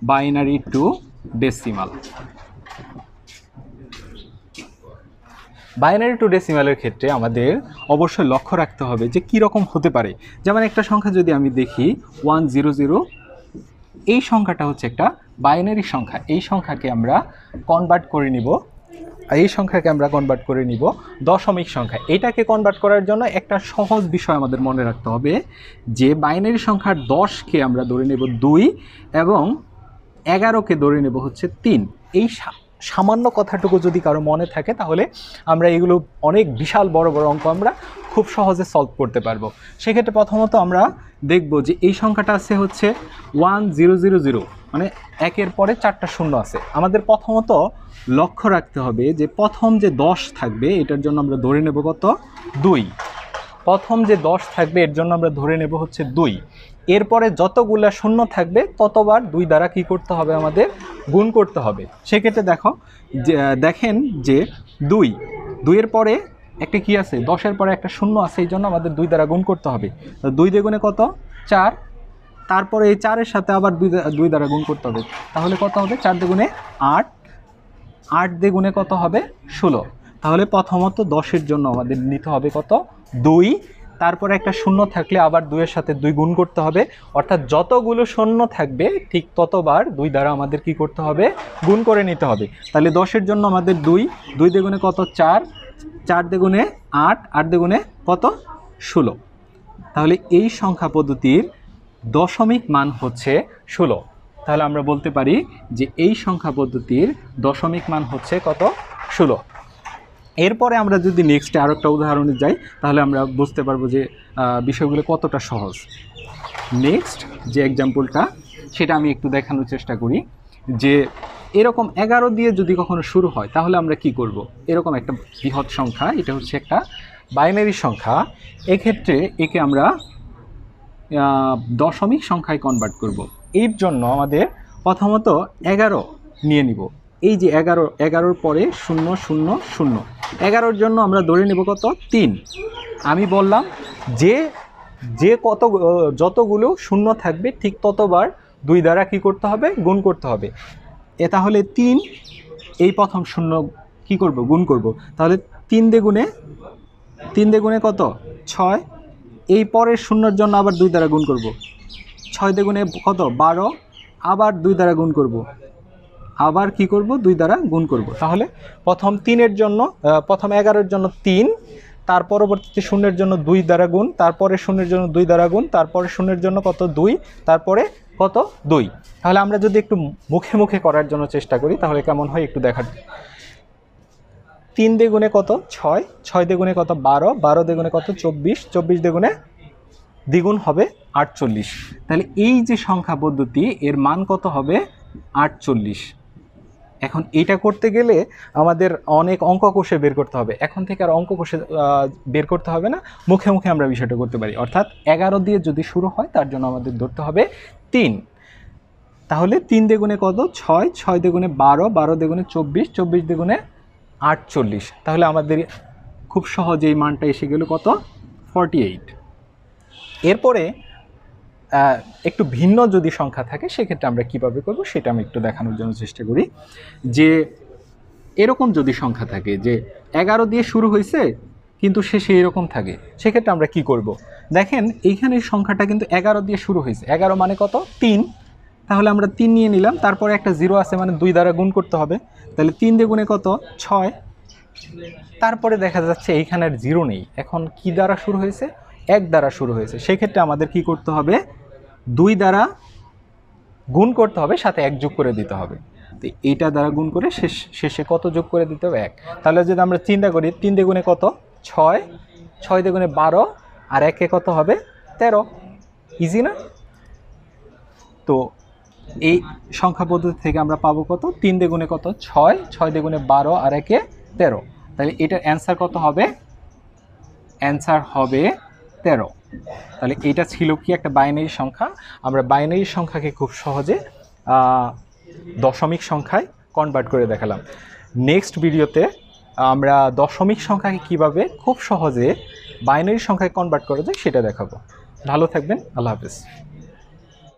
Binary to decimal. Binary to ডেসিমালের ক্ষেত্রে আমাদের অবশ্যই লক্ষ্য রাখতে হবে যে কী রকম হতে পারে। যেমন একটা সংখ্যা যদি আমি দেখি 100, এই সংখ্যাটা হচ্ছে একটা বাইনারি সংখ্যা। এই সংখ্যাকে আমরা কনভার্ট করে নিব দশমিক সংখ্যা। এটাকে কনভার্ট করার জন্য একটা সহজ বিষয় আমাদের মনে রাখতে হবে যে বাইনারি সংখ্যার 10কে আমরা ধরে নেব 2 এবং 11কে ধরে নেব হচ্ছে 3। এই সামান্য কথাটুকু যদি কারো মনে থাকে তাহলে আমরা এগুলো অনেক বিশাল বড় বড় অঙ্ক আমরা খুব সহজে সলভ করতে পারবো। সেক্ষেত্রে প্রথমত আমরা দেখব যে এই সংখ্যাটা আছে হচ্ছে 1000, মানে একের পরে 4টা শূন্য আছে। আমাদের প্রথমত লক্ষ্য রাখতে হবে যে প্রথম যে 10 থাকবে এটার জন্য আমরা ধরে নেব কত 2। প্রথম যে 10 থাকবে এর জন্য আমরা ধরে নেব হচ্ছে 2। এরপরে যতগুলা শূন্য থাকবে ততবার 2 দ্বারা কি করতে হবে, আমাদের গুণ করতে হবে। সেক্ষেত্রে দেখেন যে 2 এর পরে একটা কি আছে, 10-এর পরে একটা শূন্য আছে, এই জন্য আমাদের 2 দ্বারা গুণ করতে হবে। 2 দিয়ে গুণে কত 4, তারপরে এই 4-এর সাথে আবার 2 দ্বারা গুণ করতে হবে। তাহলে কত হবে 4 দিয়ে গুণে 8, 8 দিয়ে গুণে কত হবে 16। তাহলে প্রথমত 10-এর জন্য আমাদের নিতে হবে কত 2, তারপরে একটা শূন্য থাকলে আবার 2-এর সাথে 2 গুণ করতে হবে, অর্থাৎ যতগুলো শূন্য থাকবে ঠিক ততবার 2 দ্বারা আমাদের কি করতে হবে, গুণ করে নিতে হবে। তাহলে 10-এর জন্য আমাদের 2 দিয়ে গুণে কত 4, 4 দিয়ে গুণে 8, 8 দিয়ে গুণে কত 16। তাহলে এই সংখ্যা পদ্ধতির দশমিক মান হচ্ছে 16। তাহলে আমরা বলতে পারি যে এই সংখ্যা পদ্ধতির দশমিক মান হচ্ছে কত 16। এরপরে আমরা যদি নেক্সটে আরও একটা উদাহরণে যাই তাহলে আমরা বুঝতে পারবো যে বিষয়গুলো কতটা সহজ। নেক্সট যে এক্সাম্পলটা সেটা আমি একটু দেখানোর চেষ্টা করি যে এরকম 11 দিয়ে যদি কখনো শুরু হয় তাহলে আমরা কি করব। এরকম একটা বৃহৎ সংখ্যা, এটা হচ্ছে একটা বাইনারি সংখ্যা, এক্ষেত্রে একে আমরা দশমিক সংখ্যায় কনভার্ট করব। এর জন্য আমাদের প্রথমত 11 নিয়ে নিব। এই যে 11-এর পরে 0 0 0, 11-এর জন্য আমরা ধরে নেব কত 3। আমি বললাম যে যতগুলো শূন্য থাকবে ঠিক ততবার 2 দ্বারা কি করতে হবে, গুণ করতে হবে। তাহলে 3, এই প্রথম শূন্য কি করব, গুণ করব। তাহলে 3 দিয়ে গুণে কত 6, এই পরের শূন্যর জন্য আবার 2 দ্বারা গুণ করব। 6 দিয়ে গুণে কত 12, আবার 2 দ্বারা গুণ করব, আবার কি করব 2 দ্বারা গুণ করব। তাহলে প্রথম 3-এর জন্য, প্রথম 11-এর জন্য 3, তার পরবর্তীতে শূন্যের জন্য 2 দ্বারা গুণ, তারপরে শূন্যের জন্য 2 দ্বারা গুণ, তারপরে শূন্যের জন্য কত 2, তারপরে কত 2। তাহলে আমরা যদি একটু মুখে মুখে করার জন্য চেষ্টা করি তাহলে কেমন হয় একটু দেখার। 3 দিয়ে গুণে কত 6, 6 দিয়ে গুণে কত 12, 12 দিয়ে গুণে কত 24, 24 দিয়ে গুণে দ্বিগুণ হবে 48। তাহলে এই যে সংখ্যা পদ্ধতি এর মান কত হবে 48। এখন এটা করতে গেলে আমাদের অনেক অঙ্ক কষে বের করতে হবে। এখন থেকে আর অঙ্ক কষে বের করতে হবে না, মুখে মুখে আমরা বিষয়টা করতে পারি। অর্থাৎ 11 দিয়ে যদি শুরু হয় তার জন্য আমাদের ধরতে হবে 3। তাহলে 3 দিয়ে গুণে কত 6, 6 দিয়ে গুণে 12, 12 দিয়ে গুণে 24, 24 দিয়ে গুণে 48। তাহলে আমাদের খুব সহজে এই মানটা এসে গেল কত 48। এরপরে একটু ভিন্ন যদি সংখ্যা থাকে সেক্ষেত্রে আমরা কিভাবে করব সেটা আমি একটু দেখানোর জন্য চেষ্টা করি। যে এরকম যদি সংখ্যা থাকে যে 11 দিয়ে শুরু হয়েছে কিন্তু শেষে এরকম থাকে, সেক্ষেত্রে আমরা কি করব। দেখেন এইখানে সংখ্যাটা কিন্তু 11 দিয়ে শুরু হয়েছে, 11 মানে কত 3। তাহলে আমরা 3 নিয়ে নিলাম, তারপরে একটা 0 আছে মানে 2 দ্বারা গুণ করতে হবে। তাহলে 3 দিয়ে গুণে কত 6, তারপরে দেখা যাচ্ছে এইখানে আর 0 নেই, এখন কি দ্বারা শুরু হয়েছে 1 দ্বারা শুরু হয়েছে। সেক্ষেত্রে আমাদের কি করতে হবে 2 দ্বারা গুণ করতে হবে, সাথে 1 যোগ করে দিতে হবে। তো এইটা দ্বারা গুণ করে শেষে কত যোগ করে দিতে হবে 1। তাহলে যদি আমরা চিন্তা করি 3 দিয়ে গুণে কত 6, 6 দিয়ে গুণে 12, আর 1-এ কত হবে 13। ইজি না? তো এই সংখ্যা পদ্ধতি থেকে আমরা পাবো কত 3 দিয়ে গুণে কত 6, 6 দিয়ে গুণে 12, আর 1-এ 13। তাহলে এটার অ্যান্সার কত হবে, অ্যান্সার হবে 13। তাহলে এটা ছিল কি একটা বাইনারি সংখ্যা। আমরা বাইনারি সংখ্যাকে খুব সহজে দশমিক সংখ্যায় কনভার্ট করে দেখালাম। নেক্সট ভিডিওতে আমরা দশমিক সংখ্যাকে কিভাবে খুব সহজে বাইনারি সংখ্যায় কনভার্ট করা যায় সেটা দেখাবো। ভালো থাকবেন, আল্লাহ হাফেজ।